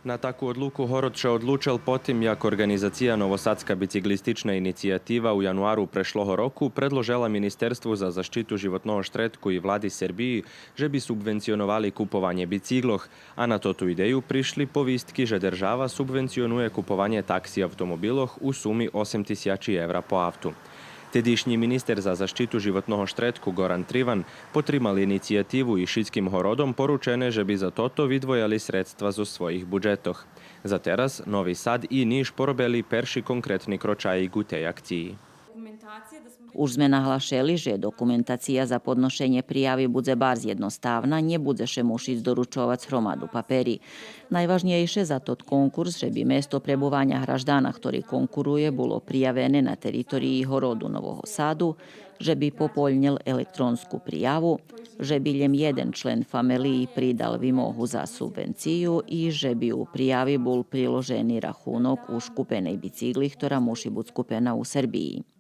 Na taku odluku Horod še odlučil potim, jak organizacija Novosadska biciklistična inicijativa u januaru prešloho roku predložila Ministerstvu za zaštitu životnog štretku i vladi Srbiji, že bi subvencionovali kupovanje bicikloh, a na tu ideju prišli povistki, že država subvencionuje kupovanje taksi automobiloh u sumi 8.000 evra po avtu. Tedišnji minister za zaštitu životnog štretku Goran Trivan potrimali inicijativu i šitskim Horodom poručene, že bi za toto vidvojali sredstva zo svojih budžetoh. Za teraz Novi Sad i Niš porobili perši konkretni kročaji u tej akciji. Už sme nahlašeli, že dokumentacija za podnošenje prijavi budze barz jednostavna, nie budze še mušiť doručovať hromadu paperi. Najvažnejše za tot konkurs, že by mesto prebuvanja hraždana, ktorý konkuruje, bolo prijavené na teritoriji Horodu Novoho Sadu, že by popoľnil elektronsku prijavu, že by ljem jeden člen familiji pridal vimohu za subvenciju i že by u prijavi bol priložený rachunok u škupenej bicikli, ktorá muši buď skupena u Srbiji.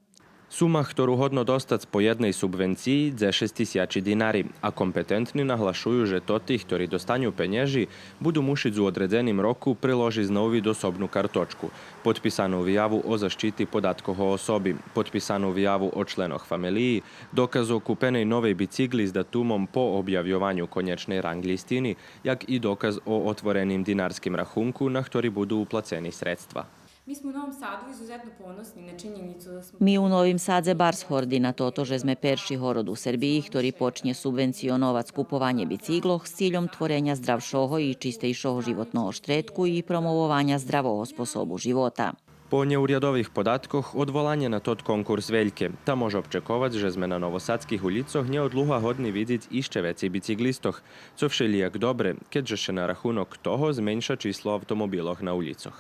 Suma, ktorú hodno dostať po jednej subvenciji, je 6.000 dinari, a kompetentni nahlašujú, že toti, ktorí dostanú penieži, budú mušiť u odredzením roku priložiť znovu osobnú kartočku, podpisanú výjavu o zaštiti podatkov o osobi, podpisanú výjavu o členoch familiji, dokaz o kúpenej novej bicikli s datumom po objavjovanju konečnej rang listini, jak i dokaz o otvorenim dinarskim rachunku, na ktorý budú uplaceni sredstva. Mi smo u Novom Sadu izuzetno ponosni na činjenicu da smo... Mi u Novim Sadze bars hordi na toto, že sme perši horod u Srbiji, ktorý počne subvencionovať skupovanje bicikloh s ciljom tvorenja zdravšoho i čistejšoho životnog štretku i promovovanja zdravog sposobu života. Po neuriadových podatkoch odvolanie na tot konkurs veľké. Ta može občekovať, že sme na novosadských ulicoch neodluha hodni vidiť ešte veci biciklistoch, co všelijak dobre, keďže še na rachunok toho zmenša číslo automobiloch na ulicoch.